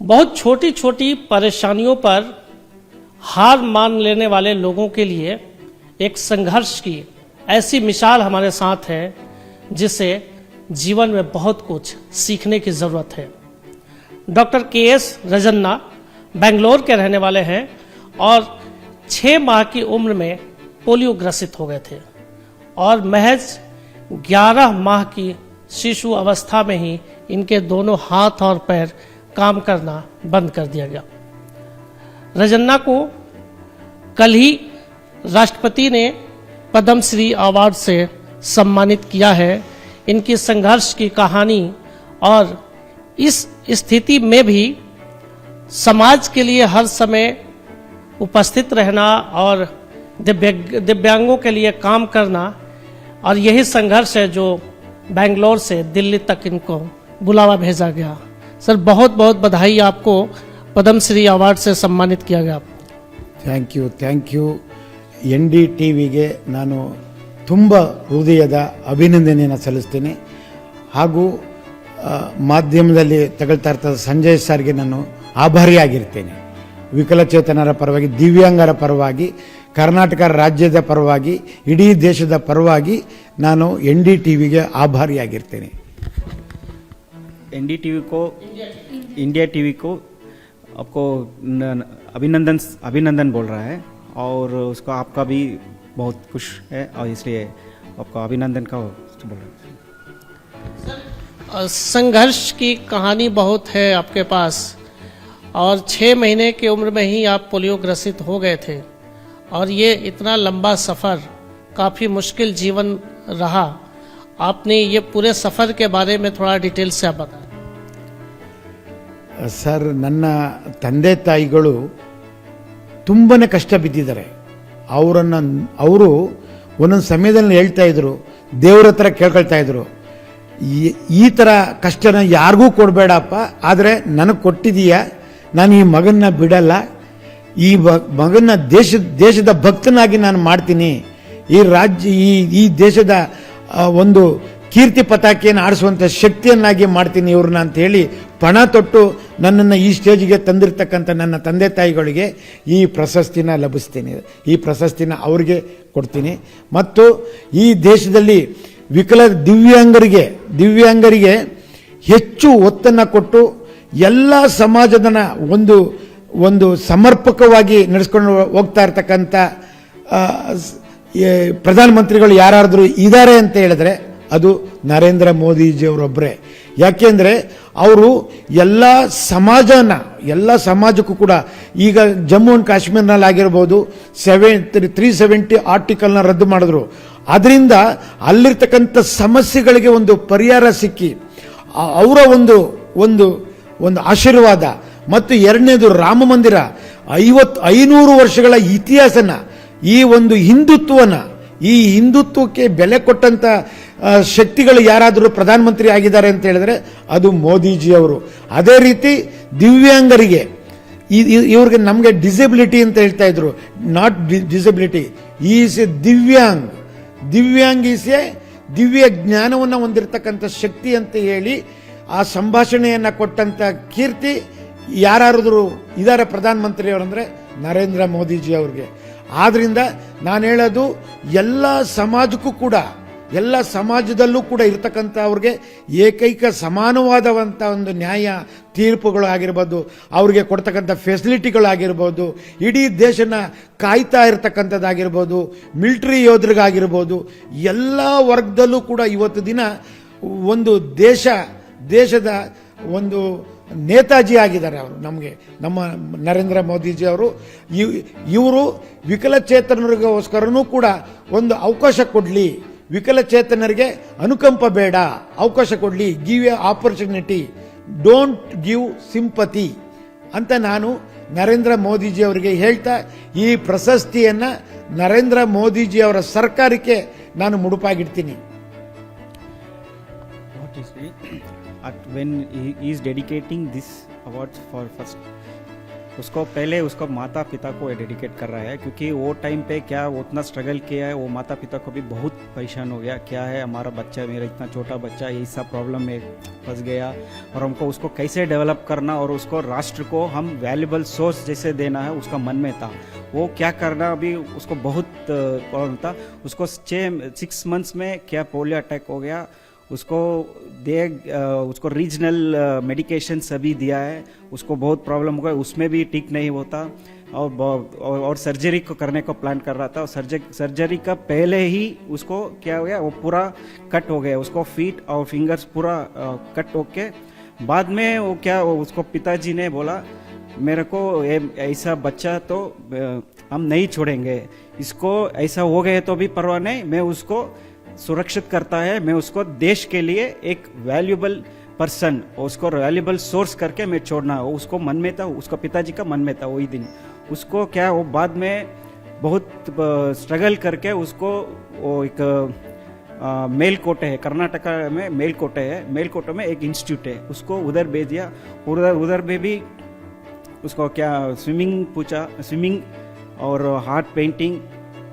बहुत छोटी छोटी परेशानियों पर हार मान लेने वाले लोगों के लिए एक संघर्ष की ऐसी मिसाल हमारे साथ है जिसे जीवन में बहुत कुछ सीखने की ज़रूरत है। Doctor KS. रजन्ना बेंगलोर के रहने वाले हैं और 6 माह की उम्र में पोलियो ग्रसित हो गए थे और महज 11 माह की शिशु अवस्था में ही इनके दोनों हाथ और पैर काम करना बंद कर दिया गया। रजन्ना को कल ही राष्ट्रपति ने पद्म श्री अवार्ड से सम्मानित किया है। इनकी संघर्ष की कहानी और इस स्थिति में भी समाज के लिए हर समय उपस्थित रहना और दिव्यांगों के लिए काम करना, और यही संघर्ष है जो बेंगलोर से दिल्ली तक इनको बुलावा भेजा गया। सर, बहुत बहुत बधाई, आपको पद्म श्री अवार्ड से सम्मानित किया गया। ಥ್ಯಾಂಕ್ ಯು NDTVಗೆ ನಾನು ತುಂಬ ಹೃದಯದ ಅಭಿನಂದನೆಯನ್ನು ಸಲ್ಲಿಸ್ತೀನಿ. ಹಾಗೂ ಮಾಧ್ಯಮದಲ್ಲಿ ತಗೊಳ್ತಾ ಇರ್ತದ ಸಂಜಯ್ ಸರ್ಗೆ ನಾನು ಆಭಾರಿಯಾಗಿರ್ತೇನೆ. ವಿಕಲಚೇತನರ ಪರವಾಗಿ, ದಿವ್ಯಾಂಗರ ಪರವಾಗಿ, ಕರ್ನಾಟಕ ರಾಜ್ಯದ ಪರವಾಗಿ, ಇಡೀ ದೇಶದ ಪರವಾಗಿ ನಾನು NDTVಗೆ ಆಭಾರಿಯಾಗಿರ್ತೇನೆ. इंडिया टीवी को आपको अभिनंदन बोल रहा है और उसको आपका भी बहुत खुश है और इसलिए आपको अभिनंदन का बोल रहा है। संघर्ष की कहानी बहुत है आपके पास और 6 महीने की उम्र में ही आप पोलियो ग्रसित हो गए थे और ये इतना लंबा सफ़र, काफ़ी मुश्किल जीवन रहा। आपने ये पूरे सफ़र के बारे में थोड़ा डिटेल से आप बताएं। ಸರ್, ನನ್ನ ತಂದೆ ತಾಯಿಗಳು ತುಂಬನೇ ಕಷ್ಟ ಬಿದ್ದಿದ್ದಾರೆ. ಅವರು ಒಂದೊಂದು ಸಮಯದಲ್ಲಿ ಹೇಳ್ತಾ ಇದ್ರು, ದೇವ್ರ ಹತ್ರ ಕೇಳ್ಕೊಳ್ತಾ ಇದ್ರು, ಈ ಥರ ಕಷ್ಟನ ಯಾರಿಗೂ ಕೊಡಬೇಡಪ್ಪ, ಆದರೆ ನನಗೆ ಕೊಟ್ಟಿದೀಯಾ, ನಾನು ಈ ಮಗನ್ನ ಬಿಡಲ್ಲ, ಈ ಮಗನ್ನ ದೇಶದ ಭಕ್ತನಾಗಿ ನಾನು ಮಾಡ್ತೀನಿ, ಈ ರಾಜ್ಯ ಈ ದೇಶದ ಒಂದು ಕೀರ್ತಿ ಪತಾಕೆಯನ್ನು ಆಡಿಸುವಂಥ ಶಕ್ತಿಯನ್ನಾಗಿ ಮಾಡ್ತೀನಿ ಇವ್ರನ್ನ ಅಂತ ಹೇಳಿ ಪಣ ತೊಟ್ಟು ನನ್ನನ್ನು ಈ ಸ್ಟೇಜ್ಗೆ ತಂದಿರತಕ್ಕಂಥ ನನ್ನ ತಂದೆ ತಾಯಿಗಳಿಗೆ ಈ ಪ್ರಶಸ್ತಿನ ಲಭಿಸ್ತೀನಿ. ಈ ಪ್ರಶಸ್ತಿನ ಅವ್ರಿಗೆ ಕೊಡ್ತೀನಿ. ಮತ್ತು ಈ ದೇಶದಲ್ಲಿ ದಿವ್ಯಾಂಗರಿಗೆ ಹೆಚ್ಚು ಒತ್ತನ್ನು ಕೊಟ್ಟು ಎಲ್ಲ ಸಮಾಜದ ಒಂದು ಸಮರ್ಪಕವಾಗಿ ನಡೆಸ್ಕೊಂಡು ಹೋಗ್ತಾ ಇರ್ತಕ್ಕಂಥ ಪ್ರಧಾನಮಂತ್ರಿಗಳು ಯಾರಾದರೂ ಇದ್ದಾರೆ ಅಂತ ಹೇಳಿದ್ರೆ ಅದು ನರೇಂದ್ರ ಮೋದಿಜಿಯವರೊಬ್ಬರೇ. ಯಾಕೆಂದರೆ ಅವರು ಎಲ್ಲ ಸಮಾಜಕ್ಕೂ ಕೂಡ, ಈಗ ಜಮ್ಮು ಆ್ಯಂಡ್ ಕಾಶ್ಮೀರ್ನಲ್ಲಿ ಆಗಿರ್ಬೋದು 370 ಆರ್ಟಿಕಲ್ನ ರದ್ದು ಮಾಡಿದ್ರು. ಅದರಿಂದ ಅಲ್ಲಿರ್ತಕ್ಕಂಥ ಸಮಸ್ಯೆಗಳಿಗೆ ಒಂದು ಪರಿಹಾರ ಸಿಕ್ಕಿ ಅವರ ಒಂದು ಆಶೀರ್ವಾದ. ಮತ್ತು ಎರಡನೇದು ರಾಮ ಮಂದಿರ, 500 ವರ್ಷಗಳ ಇತಿಹಾಸನ, ಈ ಒಂದು ಹಿಂದುತ್ವಕ್ಕೆ ಬೆಲೆ ಕೊಟ್ಟಂತ ಶಕ್ತಿಗಳು ಯಾರಾದರೂ ಪ್ರಧಾನಮಂತ್ರಿ ಆಗಿದ್ದಾರೆ ಅಂತ ಹೇಳಿದ್ರೆ ಅದು ಮೋದಿಜಿಯವರು. ಅದೇ ರೀತಿ ದಿವ್ಯಾಂಗರಿಗೆ, ಇವ್ರಿಗೆ ನಮಗೆ ಡಿಸೆಬಿಲಿಟಿ ಅಂತ ಹೇಳ್ತಾ ಇದ್ರು, not disability, is A Divyang is A ದಿವ್ಯ ಜ್ಞಾನವನ್ನು ಹೊಂದಿರತಕ್ಕಂಥ ಶಕ್ತಿ ಅಂತ ಹೇಳಿ ಆ ಸಂಭಾಷಣೆಯನ್ನು ಕೊಟ್ಟಂತ ಕೀರ್ತಿ ಯಾರಾದರೂ ಇದ್ದಾರೆ ಪ್ರಧಾನಮಂತ್ರಿಯವರಂದ್ರೆ ನರೇಂದ್ರ ಮೋದಿಜಿ ಅವ್ರಿಗೆ. ಆದ್ರಿಂದ ನಾನು ಹೇಳೋದು ಎಲ್ಲ ಸಮಾಜದಲ್ಲೂ ಕೂಡ ಇರತಕ್ಕಂಥ ಅವ್ರಿಗೆ ಏಕೈಕ ಸಮಾನವಾದವಂಥ ಒಂದು ನ್ಯಾಯ ತೀರ್ಪುಗಳು ಆಗಿರ್ಬೋದು, ಅವ್ರಿಗೆ ಕೊಡ್ತಕ್ಕಂಥ ಫೆಸಿಲಿಟಿಗಳಾಗಿರ್ಬೋದು, ಇಡೀ ದೇಶನ ಕಾಯ್ತಾ ಇರತಕ್ಕಂಥದ್ದಾಗಿರ್ಬೋದು, ಮಿಲಿಟರಿ ಯೋಧರಿಗಾಗಿರ್ಬೋದು, ಎಲ್ಲ ವರ್ಗದಲ್ಲೂ ಕೂಡ ಇವತ್ತು ದಿನ ಒಂದು ದೇಶದ ಒಂದು ನೇತಾಜಿ ಆಗಿದ್ದಾರೆ ಅವರು. ನಮ್ಮ ನರೇಂದ್ರ ಮೋದಿಜಿ ಅವರು ಇವರು ವಿಕಲಚೇತನರಿಗೋಸ್ಕರನೂ ಕೂಡ ಒಂದು ಅವಕಾಶ ಕೊಡಲಿ, ವಿಕಲಚೇತನರಿಗೆ ಅನುಕಂಪ ಬೇಡ, ಅವಕಾಶ ಕೊಡಲಿ, give A opportunity, don't give sympathy ಅಂತ ನಾನು ನರೇಂದ್ರ ಮೋದಿಜಿ ಅವರಿಗೆ ಹೇಳ್ತಾ ಈ ಪ್ರಶಸ್ತಿಯನ್ನ ನರೇಂದ್ರ ಮೋದಿಜಿ ಅವರ ಸರ್ಕಾರಕ್ಕೆ ನಾನು ಮುಡುಪಾಗಿಡ್ತೀನಿ. when he is dedicating this awards for first उसको पहले उसको माता पिता को डेडिकेट कर रहा है, क्योंकि वो टाइम पे क्या वो उतना स्ट्रगल किया है, वो माता पिता को भी बहुत परेशान हो गया, क्या है हमारा बच्चा, मेरा इतना छोटा बच्चा ये सब प्रॉब्लम में फंस गया, और हमको उसको कैसे डेवलप करना और उसको राष्ट्र को हम वैल्यूबल सोर्स जैसे देना है उसका मन में था। वो क्या करना अभी उसको बहुत प्रॉब्लम था। उसको 6 मंथ्स में क्या पोलियो अटैक हो गया, उसको उसको रीजनल मेडिकेशन सभी दिया है, उसको बहुत प्रॉब्लम हो गया, उसमें भी ठीक नहीं होता, और सर्जरी को करने को प्लान कर रहा था, और सर्जरी का पहले ही उसको क्या हो गया, वो पूरा कट हो गया, उसको फीट और फिंगर्स पूरा कट होके बाद में वो क्या उसको पिताजी ने बोला मेरे को ऐसा बच्चा तो हम नहीं छोड़ेंगे, इसको ऐसा हो गए तो भी परवाह नहीं, मैं उसको सुरक्षित करता है, मैं उसको देश के लिए एक वैल्यूबल पर्सन, उसको वैल्यूबल सोर्स करके मैं छोड़ना हो, उसको मन में था, उसको पिताजी का मन में था वही दिन। उसको क्या वो बाद में बहुत स्ट्रगल करके उसको वो एक मेलकोटे है, कर्नाटका में मेलकोटे है, मेलकोटे में एक इंस्टीट्यूट है, उसको उधर भेज दिया। उधर में भी उसको क्या स्विमिंग और हार्ट पेंटिंग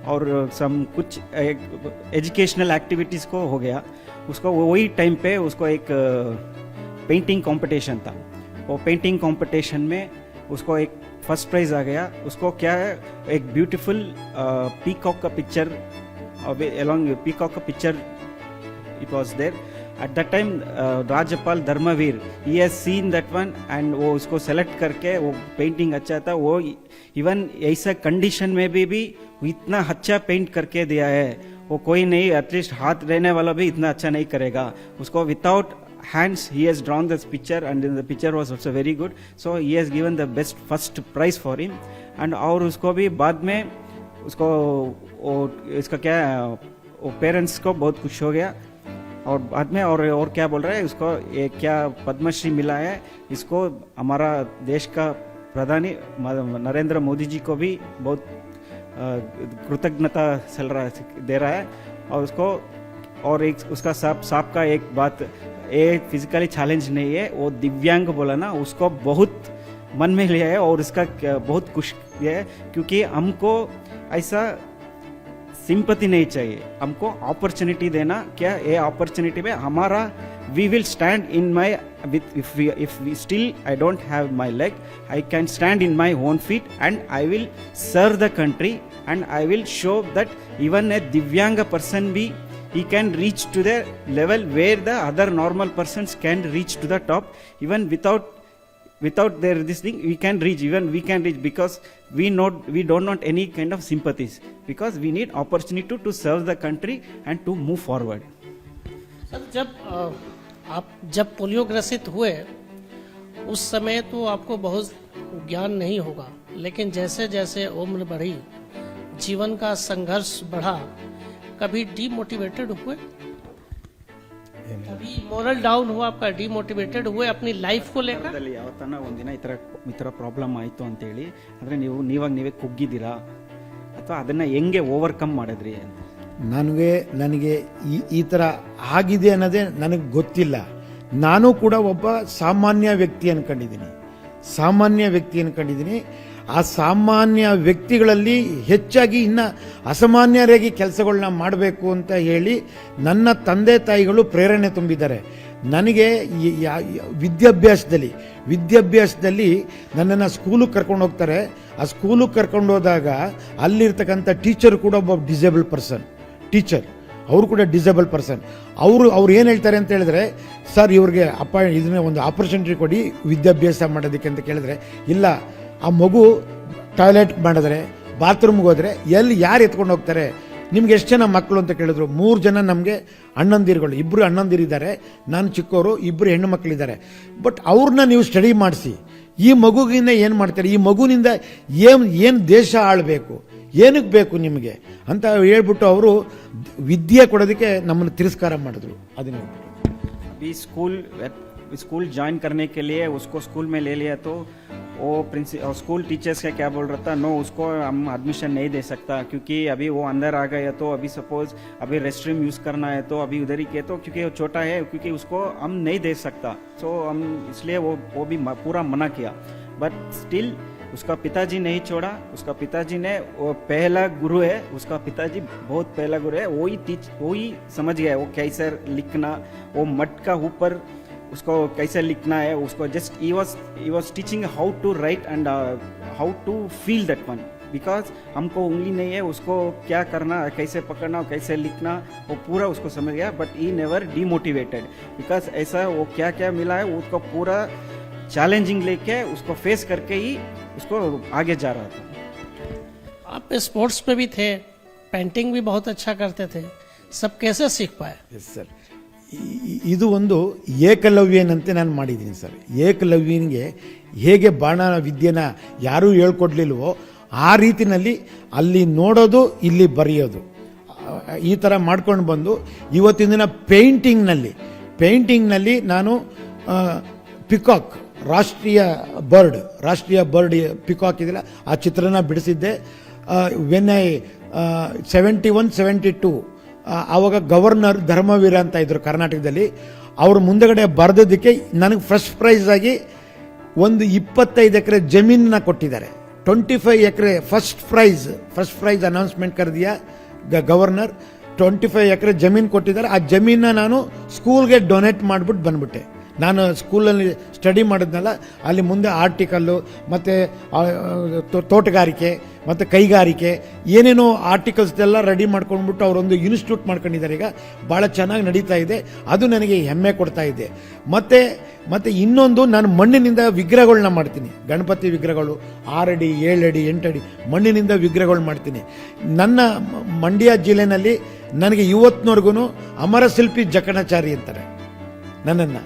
और सम कुछ एजुकेशनल एक्टिविटीज़ को हो गया। उसको वही टाइम पे उसको एक पेंटिंग कंपटीशन था, वो पेंटिंग कंपटीशन में उसको एक फर्स्ट प्राइज आ गया। उसको क्या है एक ब्यूटीफुल पीकॉक का पिक्चर, along पीकॉक का picture it was there at that time। राज्यपाल Dharmveer he has seen that one and वो उसको सेलेक्ट करके वो पेंटिंग अच्छा था, वो इवन ऐसा कंडीशन में भी इतना अच्छा पेंट करके दिया है, वो कोई नहीं एटलीस्ट हाथ रहने वाला भी इतना अच्छा नहीं करेगा। उसको without hands he has drawn this picture and the picture was also very good, so he has given the best first prize for him। and और उसको भी बाद में उसको इसका क्या वो पेरेंट्स को बहुत खुश हो गया, और बाद में और क्या बोल रहा है उसको ये क्या पद्मश्री मिला है, इसको हमारा देश का प्रधानी नरेंद्र मोदी जी को भी बहुत कृतज्ञता दे रहा है। और उसको और एक उसका सांप का एक बात, ये फिजिकली चैलेंज नहीं है, वो दिव्यांग बोला ना, उसको बहुत मन में लिया है और उसका बहुत खुश है, क्योंकि हमको ऐसा सिंपैथी नहीं चाहिए, हमको अपॉर्चुनिटी देना। क्या ये अपॉर्चुनिटी में हमारा we will stand in my with if we still I don't have my leg, I can stand in my own feet and I will serve the country and I will show that even a divyang person भी he can reach to the level where the other normal persons can reach to the top, even without their this thing we can reach, because we don't want any kind of sympathies, because we need opportunity to serve the country and to move forward। Sir आप जब polio ग्रसित हुए उस समय तो आपको बहुत ज्ञान नहीं होगा, लेकिन जैसे जैसे उम्र बढ़ी, जीवन का संघर्ष बढ़ा, कभी डीमोटिवेटेड हुए? कभी मोरल डाउन हुआ आपका, ಡಿಮೋಟಿವೇಟೆಡ್ हुए अपनी लाइफ को लेकर? ಯಾವತ್ತನ ಒಂದಿನ ಈ ಥರ ಪ್ರಾಬ್ಲಮ್ ಆಯಿತು ಅಂತೇಳಿ ಅಂದರೆ ನೀವೇ ಕುಗ್ಗಿದ್ದೀರಾ ಅಥವಾ ಅದನ್ನು ಹೆಂಗೆ ಓವರ್ಕಮ್ ಮಾಡಿದ್ರಿ ಅಂತ? ನನಗೆ ಈ ಥರ ಆಗಿದೆ ಅನ್ನೋದೇ ನನಗೆ ಗೊತ್ತಿಲ್ಲ. ನಾನು ಕೂಡ ಒಬ್ಬ ಸಾಮಾನ್ಯ ವ್ಯಕ್ತಿ ಅನ್ಕೊಂಡಿದ್ದೀನಿ. ಆ ಸಾಮಾನ್ಯ ವ್ಯಕ್ತಿಗಳಲ್ಲಿ ಹೆಚ್ಚಾಗಿ ಇನ್ನು ಅಸಾಮಾನ್ಯರಾಗಿ ಕೆಲಸಗಳನ್ನ ಮಾಡಬೇಕು ಅಂತ ಹೇಳಿ ನನ್ನ ತಂದೆ ತಾಯಿಗಳು ಪ್ರೇರಣೆ ತುಂಬಿದ್ದಾರೆ. ನನಗೆ ವಿದ್ಯಾಭ್ಯಾಸದಲ್ಲಿ ನನ್ನನ್ನು ಸ್ಕೂಲಿಗೆ ಕರ್ಕೊಂಡು ಹೋಗ್ತಾರೆ. ಆ ಸ್ಕೂಲಿಗೆ ಕರ್ಕೊಂಡು ಹೋದಾಗ ಅಲ್ಲಿರ್ತಕ್ಕಂಥ ಟೀಚರ್ ಕೂಡ ಒಬ್ಬ ಡಿಸೇಬಲ್ ಪರ್ಸನ್ ಟೀಚರ್, ಅವರು ಕೂಡ ಡಿಸೇಬಲ್ ಪರ್ಸನ್. ಅವ್ರು ಏನು ಹೇಳ್ತಾರೆ ಅಂತ ಹೇಳಿದ್ರೆ, ಸರ್ ಇವ್ರಿಗೆ ಇದನ್ನ ಒಂದು ಆಪರ್ಚುನಿಟಿ ಕೊಡಿ ವಿದ್ಯಾಭ್ಯಾಸ ಮಾಡೋದಕ್ಕೆ ಅಂತ ಕೇಳಿದ್ರೆ, ಇಲ್ಲ ಆ ಮಗು ಟಾಯ್ಲೆಟ್ ಮಾಡಿದ್ರೆ ಬಾತ್ರೂಮ್ಗೆ ಹೋದರೆ ಯಾರು ಎತ್ಕೊಂಡು ಹೋಗ್ತಾರೆ, ನಿಮ್ಗೆ ಎಷ್ಟು ಜನ ಮಕ್ಕಳು ಅಂತ ಕೇಳಿದ್ರು. 3 ಜನ ನಮಗೆ ಅಣ್ಣಂದಿರುಗಳು, 2 ಅಣ್ಣಂದಿರಿದ್ದಾರೆ, ನಾನು ಚಿಕ್ಕವರು, 2 ಹೆಣ್ಣು ಮಕ್ಕಳಿದ್ದಾರೆ. ಬಟ್ ಅವ್ರನ್ನ ನೀವು ಸ್ಟಡಿ ಮಾಡಿಸಿ, ಈ ಮಗುವಿಂದ ಏನು ಮಾಡ್ತಾರೆ, ಈ ಮಗುವಿನಿಂದ ಏನು ದೇಶ ಆಳಬೇಕು, ಏನಕ್ಕೆ ಬೇಕು ನಿಮಗೆ ಅಂತ ಹೇಳ್ಬಿಟ್ಟು ಅವರು ವಿದ್ಯೆ ಕೊಡೋದಕ್ಕೆ ನಮ್ಮನ್ನು ತಿರಸ್ಕಾರ ಮಾಡಿದ್ರು. ಅದನ್ನ अभी स्कूल ज्वाइन करने के लिए उसको स्कूल में ले लिया, तो वो स्कूल टीचर्स का क्या बोल रहा था, नो उसको हम एडमिशन नहीं दे सकता, क्योंकि अभी वो अंदर आ गया, तो अभी सपोज अभी रेस्टरूम यूज़ करना है तो अभी उधर ही किया, तो क्योंकि वो छोटा है, क्योंकि उसको हम नहीं दे सकता, सो हम इसलिए वो भी पूरा मना किया। बट स्टिल उसका पिताजी नहीं छोड़ा, उसका पिताजी ने वो पहला गुरु है, उसका पिताजी बहुत पहला गुरु है, वही समझ गया वो कैसे लिखना, वो मट का ऊपर उसको कैसे लिखना है, उसको जस्ट ही was teaching how to write and how to feel that one, because हमको उंगली नहीं है, उसको क्या करना, कैसे पकड़ना, कैसे लिखना, वो पूरा उसको समझ गया, but he never demotivated, because ऐसा वो क्या क्या मिला है उसको पूरा चैलेंजिंग लेके उसको फेस करके ही उसको आगे जा रहा था। आप स्पोर्ट्स पे भी थे, पेंटिंग भी बहुत अच्छा करते थे, सब कैसे सीख पाए? ಎಸ್ ಸರ್, ಇದು ಒಂದು ಏಕಲವ್ಯನಂತೆ ನಾನು ಮಾಡಿದ್ದೀನಿ ಸರ್. ಏಕಲವ್ಯನಿಗೆ ಹೇಗೆ ಬಾಣ ವಿದ್ಯೆನ ಯಾರೂ ಹೇಳ್ಕೊಡ್ಲಿಲ್ವೋ ಆ ರೀತಿನಲ್ಲಿ ಅಲ್ಲಿ ನೋಡೋದು, ಇಲ್ಲಿ ಬರೆಯೋದು, ಈ ಥರ ಮಾಡ್ಕೊಂಡು ಬಂದು ಇವತ್ತಿನ ದಿನ ಪೇಂಟಿಂಗ್ನಲ್ಲಿ ನಾನು ಪಿಕಾಕ್ ರಾಷ್ಟ್ರೀಯ ಬರ್ಡ್ ಪಿಕಾಕ್ ಇದೆಯಲ್ಲ ಆ ಚಿತ್ರನ ಬಿಡಿಸಿದ್ದೆ. ವೆನ್ ಐ 71-72 ಆವಾಗ ಗವರ್ನರ್ ಧರ್ಮವೀರ ಅಂತ ಇದ್ರು ಕರ್ನಾಟಕದಲ್ಲಿ, ಅವ್ರ ಮುಂದಗಡೆ ಬರೆದೋದಕ್ಕೆ ನನಗೆ ಫಸ್ಟ್ ಪ್ರೈಸ್ ಆಗಿ ಒಂದು 25 ಎಕರೆ ಜಮೀನನ್ನ ಕೊಟ್ಟಿದ್ದಾರೆ. 25 ಎಕರೆ ಫಸ್ಟ್ ಪ್ರೈಸ್ ಅನೌನ್ಸ್ಮೆಂಟ್ ಕರೆದಿಯ ಗವರ್ನರ್ 25 ಎಕರೆ ಜಮೀನು ಕೊಟ್ಟಿದ್ದಾರೆ. ಆ ಜಮೀನನ್ನ ನಾನು ಸ್ಕೂಲ್ಗೆ ಡೊನೇಟ್ ಮಾಡಿಬಿಟ್ಟು ಬಂದ್ಬಿಟ್ಟೆ. ನಾನು ಸ್ಕೂಲಲ್ಲಿ ಸ್ಟಡಿ ಮಾಡಿದ್ನಲ್ಲ, ಅಲ್ಲಿ ಮುಂದೆ ಆರ್ಟಿಕಲ್ಲು ಮತ್ತು ತೋಟಗಾರಿಕೆ ಮತ್ತು ಕೈಗಾರಿಕೆ ಏನೇನೋ ಆರ್ಟಿಕಲ್ಸ್ದೆಲ್ಲ ರೆಡಿ ಮಾಡ್ಕೊಂಡ್ಬಿಟ್ಟು ಅವರೊಂದು ಇನ್ಸ್ಟಿಟ್ಯೂಟ್ ಮಾಡ್ಕೊಂಡಿದ್ದಾರೆ. ಈಗ ಭಾಳ ಚೆನ್ನಾಗಿ ನಡೀತಾ ಇದೆ, ಅದು ನನಗೆ ಹೆಮ್ಮೆ ಕೊಡ್ತಾ ಇದೆ. ಮತ್ತು ಇನ್ನೊಂದು, ನಾನು ಮಣ್ಣಿನಿಂದ ವಿಗ್ರಹಗಳನ್ನ ಮಾಡ್ತೀನಿ. ಗಣಪತಿ ವಿಗ್ರಹಗಳು 6 ಅಡಿ 7 ಅಡಿ 8 ಅಡಿ ಮಣ್ಣಿನಿಂದ ವಿಗ್ರಹಗಳು ಮಾಡ್ತೀನಿ. ನನ್ನ ಮಂಡ್ಯ ಜಿಲ್ಲೆನಲ್ಲಿ ನನಗೆ ಇವತ್ತಿನವರೆಗೂ ಅಮರ ಶಿಲ್ಪಿ ಜಕಣಾಚಾರಿ ಅಂತಾರೆ ನನ್ನನ್ನು.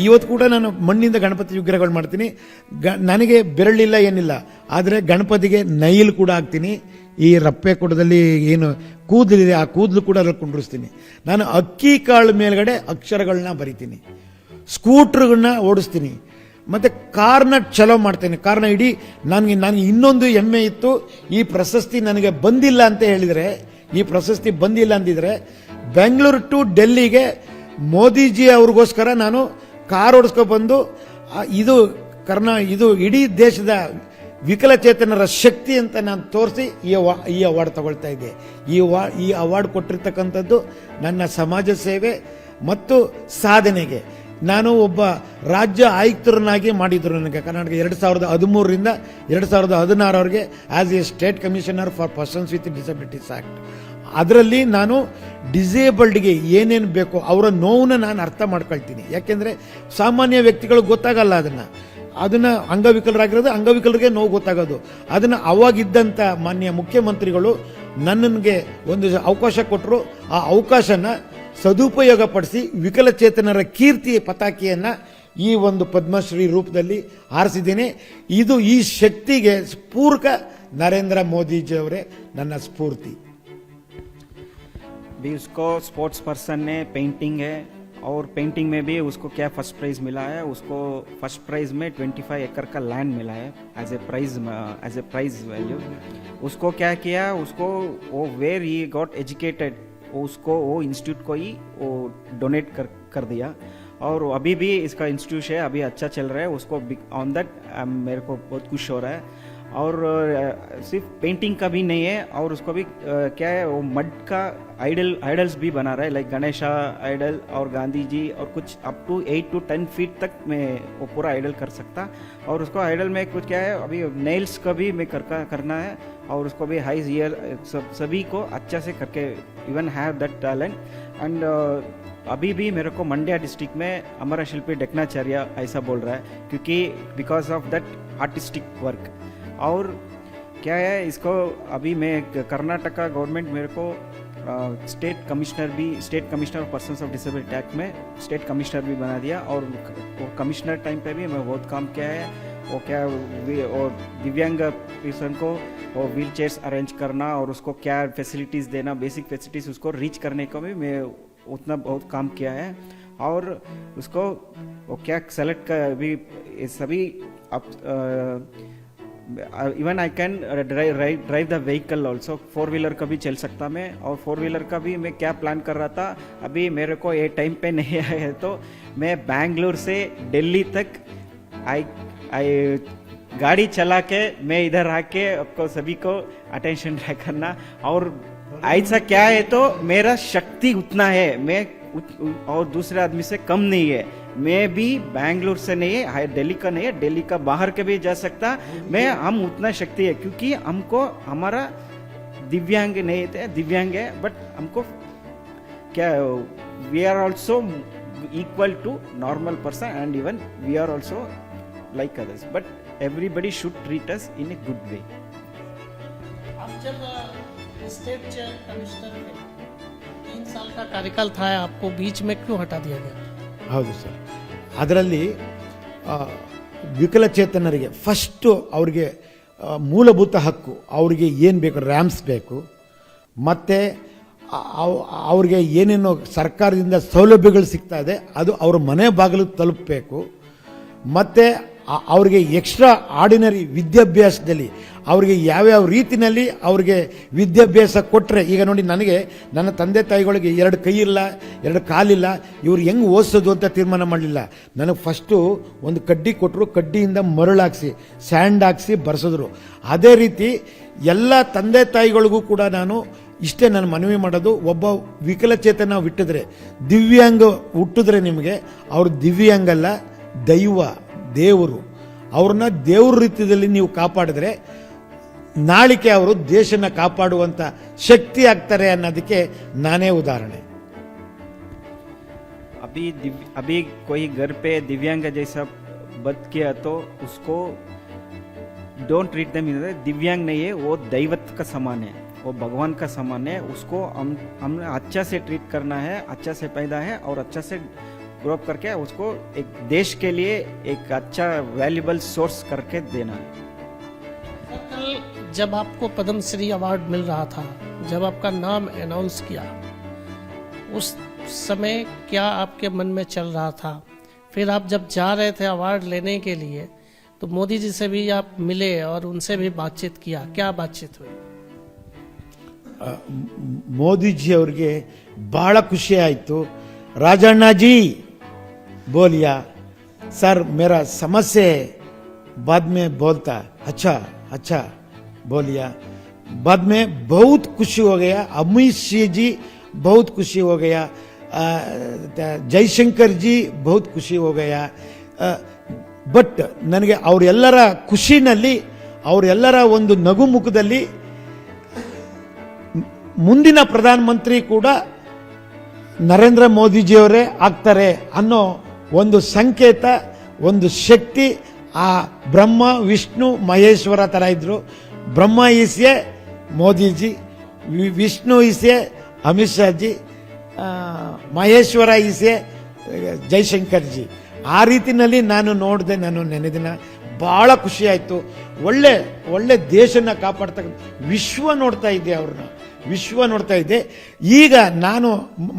ಇವತ್ತು ಕೂಡ ನಾನು ಮಣ್ಣಿಂದ ಗಣಪತಿ ವಿಗ್ರಹಗಳು ಮಾಡ್ತೀನಿ. ನನಗೆ ಬೆರಳಿಲ್ಲ ಏನಿಲ್ಲ, ಆದರೆ ಗಣಪತಿಗೆ ನೈಲ್ ಕೂಡ ಹಾಕ್ತೀನಿ. ಈ ರಪ್ಪೆ ಕೊಡದಲ್ಲಿ ಏನು ಕೂದಲಿದೆ ಆ ಕೂದಲು ಕೂಡ ಅದ್ರಲ್ಲಿ ಕುಂಡ್ರಿಸ್ತೀನಿ. ನಾನು ಅಕ್ಕಿ ಕಾಳು ಮೇಲ್ಗಡೆ ಅಕ್ಷರಗಳನ್ನ ಬರಿತೀನಿ, ಸ್ಕೂಟ್ರ್ಗಳನ್ನ ಓಡಿಸ್ತೀನಿ, ಮತ್ತು ಕಾರ್ನ ಚಲೋ ಮಾಡ್ತೇನೆ. ಕಾರಣ ಇಡೀ ನನಗೆ ಇನ್ನೊಂದು ಹೆಮ್ಮೆ ಇತ್ತು, ಈ ಪ್ರಶಸ್ತಿ ನನಗೆ ಬಂದಿಲ್ಲ ಅಂತ ಹೇಳಿದರೆ, ಈ ಪ್ರಶಸ್ತಿ ಬಂದಿಲ್ಲ ಅಂದಿದ್ರೆ ಬೆಂಗಳೂರು ಟು ಡೆಲ್ಲಿಗೆ ಮೋದಿಜಿ ಅವ್ರಿಗೋಸ್ಕರ ನಾನು ಕಾರ್ ಓಡಿಸ್ಕೊಬಂದು ಇದು ಇಡೀ ದೇಶದ ವಿಕಲಚೇತನರ ಶಕ್ತಿ ಅಂತ ನಾನು ತೋರಿಸಿ ಈ ಅವಾರ್ಡ್ ತಗೊಳ್ತಾ ಇದ್ದೆ. ಈ ಅವಾರ್ಡ್ ಕೊಟ್ಟಿರ್ತಕ್ಕಂಥದ್ದು ನನ್ನ ಸಮಾಜ ಸೇವೆ ಮತ್ತು ಸಾಧನೆಗೆ. ನಾನು ಒಬ್ಬ ರಾಜ್ಯ ಆಯುಕ್ತರನ್ನಾಗಿ ಮಾಡಿದ್ರು ನನಗೆ ಕರ್ನಾಟಕ 2013ರಿಂದ 2016 as a state commissioner for persons with disabilities act. ಅದರಲ್ಲಿ ನಾನು ಡಿಸೇಬಲ್ಡ್ಗೆ ಏನೇನು ಬೇಕೋ ಅವರ ನೋವನ್ನು ನಾನು ಅರ್ಥ ಮಾಡ್ಕೊಳ್ತೀನಿ. ಯಾಕೆಂದರೆ ಸಾಮಾನ್ಯ ವ್ಯಕ್ತಿಗಳು ಗೊತ್ತಾಗಲ್ಲ ಅದನ್ನು ಅಂಗವಿಕಲರಿಗೆ ನೋವು ಗೊತ್ತಾಗೋದು. ಅದನ್ನು ಅವಾಗಿದ್ದಂಥ ಮಾನ್ಯ ಮುಖ್ಯಮಂತ್ರಿಗಳು ನನಗೆ ಒಂದು ಅವಕಾಶ ಕೊಟ್ಟರು. ಆ ಅವಕಾಶನ ಸದುಪಯೋಗಪಡಿಸಿ ವಿಕಲಚೇತನರ ಕೀರ್ತಿ ಪತಾಕಿಯನ್ನು ಈ ಒಂದು ಪದ್ಮಶ್ರೀ ರೂಪದಲ್ಲಿ ಆರಿಸಿದ್ದೀನಿ. ಈ ಶಕ್ತಿಗೆ ಪೂರಕ ನರೇಂದ್ರ ಮೋದಿಜಿಯವರೇ ನನ್ನ ಸ್ಫೂರ್ತಿ. भी उसको स्पोर्ट्स पर्सन ने पेंटिंग है, और पेंटिंग में भी उसको क्या फर्स्ट प्राइज़ मिला है, उसको फर्स्ट प्राइज़ में 25 एकड़ का लैंड मिला है एज ए प्राइज़ वैल्यू. उसको क्या किया, उसको वो वेयर ही गॉट एजुकेटेड, उसको वो इंस्टीट्यूट को ही वो डोनेट कर दिया. और अभी भी इसका इंस्टीट्यूट है, अभी अच्छा चल रहा है. उसको ऑन दैट मेरे को बहुत खुश हो रहा है. और सिर्फ पेंटिंग का भी नहीं है, और उसको भी क्या है, वो मड का आइडल्स भी बना रहा है, लाइक गणेशा आइडल और गांधी जी, और कुछ अप टू 8 to 10 फीट तक मैं वो पूरा आइडल कर सकता. और उसको आइडल में कुछ क्या है, अभी नेल्स का भी मैं करना है, और उसको भी हाई ईयर सभी को अच्छा से करके even have that talent. And अभी भी मेरे को मंड्या डिस्ट्रिक्ट में अमर शिल्पी जकणाचार्य ऐसा बोल रहा है, क्योंकि because of that artistic work. और क्या है, इसको अभी मैं कर्नाटका गवर्नमेंट मेरे को state commissioner persons of disability act में स्टेट कमिश्नर भी बना दिया. और वो कमिश्नर टाइम पे भी मैं बहुत काम किया है. वो क्या और दिव्यांग पर्सन को वो व्हील चेयर्स अरेंज करना, और उसको क्या फैसिलिटीज़ देना, बेसिक फैसिलिटीज़ उसको रीच करने को भी मैं उतना बहुत काम किया है. और उसको वो क्या सेलेक्ट का भी सभी even I can drive the vehicle also. Four wheeler का भी चल सकता मैं. और 4-व्हीलर का भी मैं क्या प्लान कर रहा था, अभी मेरे को ये टाइम पे नहीं आया है, तो मैं बैंगलोर से दिल्ली तक आई गाड़ी चला के मैं इधर आके आपको सभी को अटेंशन ड्रा करना, और ऐसा क्या है तो मेरा शक्ति उतना है, मैं और दूसरे आदमी से कम नहीं है। मैं भी बैंगलोर से नहीं है, दिल्ली का नहीं है, दिल्ली का बाहर के भी जा सकता, मैं हम उतना शक्ति है, क्योंकि हमको हमारा दिव्यांग नहीं थे, दिव्यांग है, बट हमको क्या we are also equal to normal person and even we are also like others, but everybody should treat us in a good way. आप जब स्टेट कमिश्नर थे, 3 साल का कार्यकाल था, आपको बीच में क्यों हटा दिया गया? ಹೌದು ಸರ್, ಅದರಲ್ಲಿ ವಿಕಲಚೇತನರಿಗೆ ಫಸ್ಟು ಅವ್ರಿಗೆ ಮೂಲಭೂತ ಹಕ್ಕು, ಅವ್ರಿಗೆ ಏನು ಬೇಕು, ರ್ಯಾಂಪ್ಸ್ ಬೇಕು, ಮತ್ತು ಅವ್ರಿಗೆ ಏನೇನು ಸರ್ಕಾರದಿಂದ ಸೌಲಭ್ಯಗಳು ಸಿಗ್ತಾ ಇದೆ ಅದು ಅವ್ರ ಮನೆ ಬಾಗಿಲು ತಲುಪಬೇಕು, ಮತ್ತು ಅವ್ರಿಗೆ ಎಕ್ಸ್ಟ್ರಾ ಆರ್ಡಿನರಿ ವಿದ್ಯಾಭ್ಯಾಸದಲ್ಲಿ ಅವ್ರಿಗೆ ಯಾವ್ಯಾವ ರೀತಿಯಲ್ಲಿ ಅವ್ರಿಗೆ ವಿದ್ಯಾಭ್ಯಾಸ ಕೊಟ್ಟರೆ, ಈಗ ನೋಡಿ ನನಗೆ ನನ್ನ ತಂದೆ ತಾಯಿಗಳಿಗೆ 2 ಕೈ ಇಲ್ಲ, 2 ಕಾಲಿಲ್ಲ, ಇವ್ರು ಹೆಂಗೆ ಓದಿಸೋದು ಅಂತ ತೀರ್ಮಾನ ಮಾಡಲಿಲ್ಲ. ನನಗೆ ಫಸ್ಟು ಒಂದು ಕಡ್ಡಿ ಕೊಟ್ಟರು, ಕಡ್ಡಿಯಿಂದ ಮರಳಾಕ್ಸಿ ಸ್ಯಾಂಡ್ ಹಾಕ್ಸಿ ಬರ್ಸಿದ್ರು. ಅದೇ ರೀತಿ ಎಲ್ಲ ತಂದೆ ತಾಯಿಗಳಿಗೂ ಕೂಡ ನಾನು ಇಷ್ಟೇ ನಾನು ಮನವಿ ಮಾಡೋದು, ಒಬ್ಬ ವಿಕಲಚೇತನ ಹುಟ್ಟಿದ್ರೆ, ದಿವ್ಯಾಂಗ ಹುಟ್ಟಿದ್ರೆ ನಿಮಗೆ ಅವರು ದಿವ್ಯಾಂಗಲ್ಲ, ದೈವ, ದೇವರು, ಅವ್ರನ್ನ ದೇವ್ರ ರೀತಿಯಲ್ಲಿ ನೀವು ಕಾಪಾಡಿದ್ರೆ ನಾಳಿಕೆ ಅವರು ದೇಶನ ಕಾಪಾಡುವಂತ ಶಕ್ತಿ ಆಗ್ತಾರೆ ಅನ್ನೋದಕ್ಕೆ ನಾನೇ ಉದಾಹರಣೆ. अभी कोई घर पे दिव्यांग जैसा बद किया तो उसको डोंट ट्रीट देम, दिव्यांग नहीं है, वो दैवत का समान है, वो भगवान का समान है, उसको हम अच्छा से ट्रीट करना है, अच्छा से पैदा है और अच्छा से ग्रो अप करके उसको एक देश के लिए एक अच्छा वैल्यूबल सोर्स करके देना है। कल जब आपको पद्मश्री अवार्ड मिल रहा था, जब आपका नाम अनाउंस किया, उस समय क्या आपके मन में चल रहा था? फिर आप जब जा रहे थे अवार्ड लेने के लिए तो मोदी जी से भी आप मिले और उनसे भी बातचीत किया, क्या बातचीत हुई? ಮೋದಿಜಿ ಅವ್ರಿಗೆ ಬಹಳ ಖುಷಿ ಆಯಿತು. ರಾಜಣ್ಣ जी बोलिया, सर मेरा समस्या है, बाद में बोलता अच्छा बोलिया. बाद में बहुत खुशी हो गया. अमित शाह जी बहुत खुशी हो गया, जयशंकर जी बहुत खुशी हो गया. ಬಟ್ ನನಗೆ ಅವರೆಲ್ಲರ ಖುಷಿನಲ್ಲಿ, ಅವರೆಲ್ಲರ ಒಂದು ನಗು ಮುಖದಲ್ಲಿ ಮುಂದಿನ ಪ್ರಧಾನಮಂತ್ರಿ ಕೂಡ ನರೇಂದ್ರ ಮೋದಿಜಿಯವರೇ ಆಗ್ತಾರೆ ಅನ್ನೋ ಒಂದು ಸಂಕೇತ, ಒಂದು ಶಕ್ತಿ ಆ ಬ್ರಹ್ಮ ವಿಷ್ಣು ಮಹೇಶ್ವರ ತರ ಇದ್ರು. ಬ್ರಹ್ಮ ಈಸ್ಯೆ ಮೋದಿಜಿ, ವಿಷ್ಣು ಈಸ್ಯೆ ಅಮಿತ್ ಶಾ ಜಿ, ಮಹೇಶ್ವರ ಈಸ್ಯೆ ಜೈಶಂಕರ್ ಜಿ. ಆ ರೀತಿನಲ್ಲಿ ನಾನು ನೋಡಿದೆ, ನಾನು ನೆನೆದಿನ ಬಹಳ ಖುಷಿ ಆಯಿತು. ಒಳ್ಳೆ ದೇಶನ ಕಾಪಾಡ್ತಕ್ಕಂಥ ವಿಶ್ವ ನೋಡ್ತಾ ಇದ್ದೆ, ಅವ್ರನ್ನ ವಿಶ್ವ ನೋಡ್ತಾ ಇದ್ದೆ. ಈಗ ನಾನು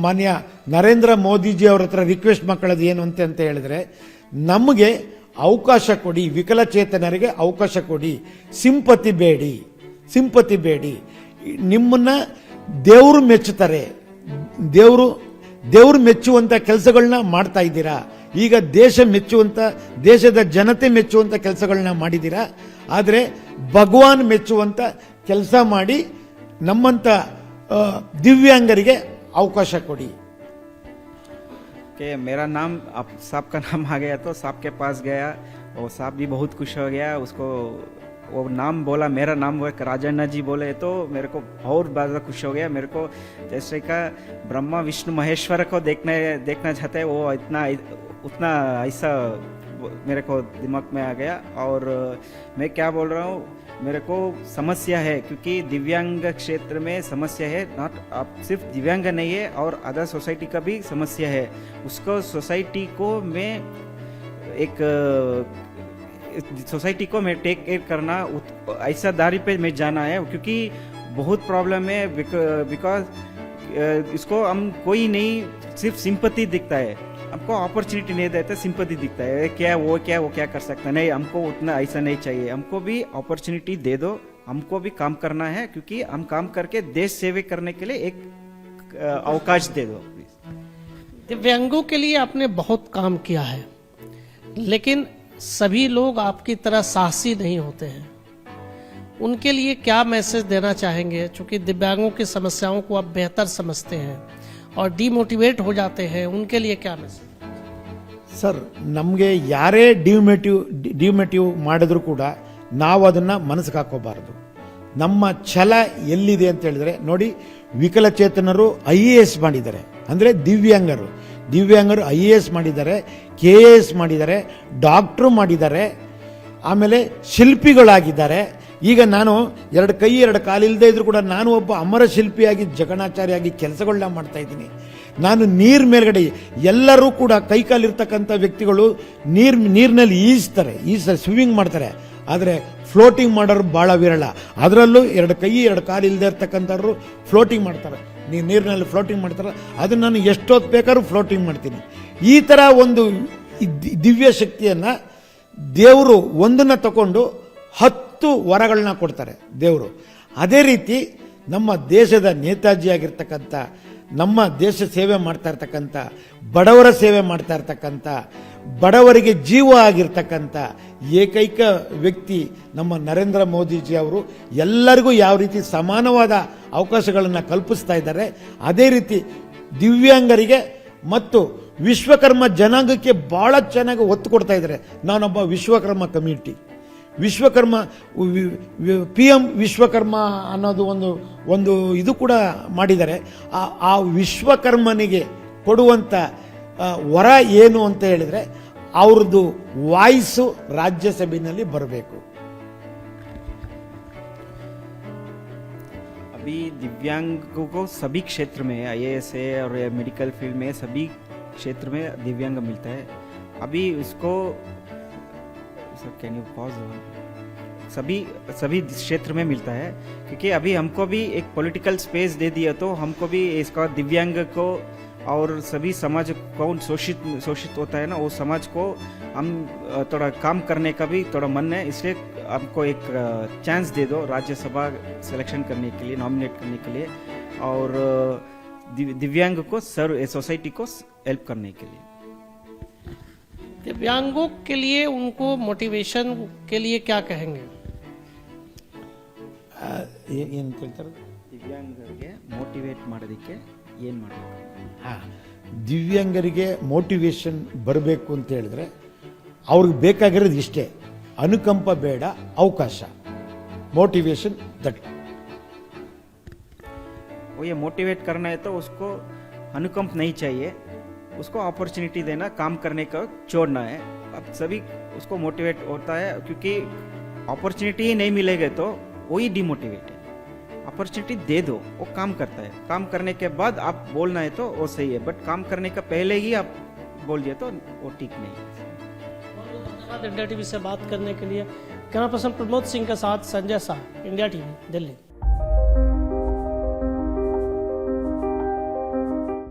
ಮಾನ್ಯ ನರೇಂದ್ರ ಮೋದಿಜಿ ಅವ್ರ ಹತ್ರ ರಿಕ್ವೆಸ್ಟ್ ಮಾಡ್ಕೊಳ್ಳೋದು ಏನು ಅಂತ ಹೇಳಿದ್ರೆ, ನಮಗೆ ಅವಕಾಶ ಕೊಡಿ, ವಿಕಲಚೇತನರಿಗೆ ಅವಕಾಶ ಕೊಡಿ, ಸಿಂಪತಿ ಬೇಡಿ. ನಿಮ್ಮನ್ನ ದೇವರು ಮೆಚ್ಚುತ್ತಾರೆ, ದೇವರು ಮೆಚ್ಚುವಂತ ಕೆಲಸಗಳನ್ನ ಮಾಡ್ತಾ ಇದ್ದೀರಾ. ಈಗ ದೇಶ ಮೆಚ್ಚುವಂತ, ದೇಶದ ಜನತೆ ಮೆಚ್ಚುವಂತ ಕೆಲಸಗಳನ್ನ ಮಾಡಿದ್ದೀರಾ. ಆದರೆ ಭಗವಾನ್ ಮೆಚ್ಚುವಂತ ಕೆಲಸ ಮಾಡಿ ನಮ್ಮಂತ ದಿವ್ಯಾಂಗರಿಗೆ ಅವಕಾಶ ಕೊಡಿ. कि मेरा नाम अब साहब का नाम आ गया तो साहब के पास गया और साहब भी बहुत खुश हो गया. उसको वो नाम बोला, मेरा नाम वो राजन्ना जी बोले तो मेरे को और ज़्यादा खुश हो गया. मेरे को जैसे का ब्रह्मा विष्णु महेश्वर को देखना चाहते हैं, वो उतना ऐसा मेरे को दिमाग में आ गया. और मैं क्या बोल रहा हूँ, मेरे को समस्या है, क्योंकि दिव्यांग क्षेत्र में समस्या है. नॉट आप सिर्फ दिव्यांग नहीं है और अदर सोसाइटी का भी समस्या है. उसको सोसाइटी को मैं एक सोसाइटी को मैं टेक केयर करना, ऐसा दारी पे मैं जाना है, क्योंकि बहुत प्रॉब्लम है. बिकॉज इसको हम कोई नहीं, सिर्फ सिंपैथी दिखता है, हमको अपॉर्चुनिटी नहीं देता, सिंपैथी दिखता है. वो क्या कर सकता है, नहीं हमको उतना ऐसा नहीं चाहिए. हमको भी अपॉर्चुनिटी दे दो, हमको भी काम करना है, क्योंकि हम काम करके देश सेवा करने के लिए एक अवकाश दे दो. दिव्यांगों के लिए आपने बहुत काम किया है, लेकिन सभी लोग आपकी तरह साहसी नहीं होते हैं। उनके लिए क्या मैसेज देना चाहेंगे? चूंकि दिव्यांगों की समस्याओं को आप बेहतर समझते हैं और डिमोटिवेट हो जाते हैं, उनके लिए क्या मैसेज? ಸರ್, ನಮಗೆ ಯಾರೇ ಡಿಮ್ಯಾಟಿವ್ ಮಾಡಿದ್ರು ಕೂಡ ನಾವು ಅದನ್ನು ಮನಸ್ಸಿಗೆ ಹಾಕೋಬಾರ್ದು. ನಮ್ಮ ಛಲ ಎಲ್ಲಿದೆ ಅಂತ ಹೇಳಿದ್ರೆ, ನೋಡಿ, ವಿಕಲಚೇತನರು IAS ಮಾಡಿದ್ದಾರೆ, ಅಂದರೆ ದಿವ್ಯಾಂಗರು IAS ಮಾಡಿದ್ದಾರೆ, KAS ಮಾಡಿದ್ದಾರೆ, ಡಾಕ್ಟ್ರು ಮಾಡಿದ್ದಾರೆ, ಆಮೇಲೆ ಶಿಲ್ಪಿಗಳಾಗಿದ್ದಾರೆ. ಈಗ ನಾನು 2 ಕೈ 2 ಕಾಲಿಲ್ಲದೆ ಇದ್ರೂ ಕೂಡ ನಾನು ಒಬ್ಬ ಅಮರ ಶಿಲ್ಪಿಯಾಗಿ ಜಗಣಾಚಾರ್ಯಾಗಿ ಕೆಲಸಗಳನ್ನ ಮಾಡ್ತಾ ಇದ್ದೀನಿ. ನಾನು ನೀರ್ ಮೇಲ್ಗಡೆ, ಎಲ್ಲರೂ ಕೂಡ ಕೈಕಾಲಿರ್ತಕ್ಕಂಥ ವ್ಯಕ್ತಿಗಳು ನೀರಿನಲ್ಲಿ ಈಜ್ತಾರೆ, ಸ್ವಿಮ್ಮಿಂಗ್ ಮಾಡ್ತಾರೆ. ಆದರೆ ಫ್ಲೋಟಿಂಗ್ ಮಾಡೋರು ಭಾಳ ವಿರಳ. ಅದರಲ್ಲೂ 2 ಕೈ 2 ಕಾಲು ಇಲ್ಲದೆ ಇರ್ತಕ್ಕಂಥವ್ರು ಫ್ಲೋಟಿಂಗ್ ಮಾಡ್ತಾರೆ, ನೀರಿನಲ್ಲಿ ಫ್ಲೋಟಿಂಗ್ ಮಾಡ್ತಾರೆ. ಅದನ್ನು ನಾನು ಎಷ್ಟೊತ್ತು ಬೇಕಾದ್ರೂ ಫ್ಲೋಟಿಂಗ್ ಮಾಡ್ತೀನಿ. ಈ ಥರ ಒಂದು ದಿವ್ಯ ಶಕ್ತಿಯನ್ನು ದೇವರು ಒಂದನ್ನು ತಗೊಂಡು 10 ವರಗಳನ್ನ ಕೊಡ್ತಾರೆ ದೇವರು. ಅದೇ ರೀತಿ ನಮ್ಮ ದೇಶದ ನೇತಾಜಿ ಆಗಿರ್ತಕ್ಕಂಥ, ನಮ್ಮ ದೇಶ ಸೇವೆ ಮಾಡ್ತಾ ಇರ್ತಕ್ಕಂಥ, ಬಡವರ ಸೇವೆ ಮಾಡ್ತಾ ಇರ್ತಕ್ಕಂಥ, ಬಡವರಿಗೆ ಜೀವ ಆಗಿರ್ತಕ್ಕಂಥ ಏಕೈಕ ವ್ಯಕ್ತಿ ನಮ್ಮ ನರೇಂದ್ರ ಮೋದಿಜಿ ಅವರು. ಎಲ್ಲರಿಗೂ ಯಾವ ರೀತಿ ಸಮಾನವಾದ ಅವಕಾಶಗಳನ್ನು ಕಲ್ಪಿಸ್ತಾ ಇದ್ದಾರೆ, ಅದೇ ರೀತಿ ದಿವ್ಯಾಂಗರಿಗೆ ಮತ್ತು ವಿಶ್ವಕರ್ಮ ಜನಾಂಗಕ್ಕೆ ಭಾಳ ಚೆನ್ನಾಗಿ ಒತ್ತು ಕೊಡ್ತಾ ಇದ್ದಾರೆ. ನಾನೊಬ್ಬ ವಿಶ್ವಕರ್ಮ ಕಮ್ಯುನಿಟಿ, ವಿಶ್ವಕರ್ಮ PM ವಿಶ್ವಕರ್ಮ ಅನ್ನೋದು ಒಂದು ಇದು ಕೂಡ ಮಾಡಿದ್ದಾರೆ. ಆ ವಿಶ್ವಕರ್ಮನಿಗೆ ಕೊಡುವಂಥ ವರ ಏನು ಅಂತ ಹೇಳಿದರೆ, ಅವ್ರದ್ದು ವಾಯ್ಸು ರಾಜ್ಯಸಭೆಯಲ್ಲಿ ಬರಬೇಕು. अभी दिव्यांगों को सभी क्षेत्र में, IAS है और मेडिकल फील्ड में, सभी क्षेत्र में दिव्यांग मिलता है. अभी उसको कैन यू पॉज, सभी क्षेत्र में मिलता है, क्योंकि अभी हमको भी एक पॉलिटिकल स्पेस दे दिया तो हमको भी इसका दिव्यांग को और सभी समाज कौन शोषित होता है ना, वो समाज को हम थोड़ा काम करने का भी थोड़ा मन है. इसलिए हमको एक चांस दे दो राज्यसभा सिलेक्शन करने के लिए, नॉमिनेट करने के लिए, और दिव्यांग को सर्व सोसाइटी को हेल्प करने के लिए. दिव्यांगों के लिए उनको मोटिवेशन के लिए क्या कहेंगे? ಏನು ಕೇಳ್ತಾರೆ? ದಿವ್ಯಾಂಗರಿಗೆ ಮೋಟಿವೇಟ್ ಮಾಡೋದಕ್ಕೆ ಏನು ಮಾಡಬೇಕು? ದಿವ್ಯಾಂಗರಿಗೆ ಮೋಟಿವೇಶನ್ ಬರಬೇಕು ಅಂತ ಹೇಳಿದ್ರೆ ಅವ್ರಿಗೆ ಬೇಕಾಗಿರೋದು ಇಷ್ಟೇ, ಅನುಕಂಪ ಬೇಡ, ಅವಕಾಶ. मोटिवेशन दैट वो ये मोटिवेट करना है तो उसको अनुकंप नहीं चाहिए, उसको अपॉर्चुनिटी देना, काम करने का छोड़ना है. अब सभी उसको मोटिवेट होता है, क्योंकि अपॉर्चुनिटी ही नहीं मिलेगा तो वही डिमोटिवेट है. अपॉर्चुनिटी दे दो, वो काम करता है. काम करने के बाद आप बोलना है तो वो सही है, बट काम करने का पहले ही आप बोल दिए तो वो ठीक नहीं है. इंडिया टीवी से बात करने के लिए कैमरा पर्सन प्रमोद सिंह के साथ संजय शाह, इंडिया टीवी, दिल्ली.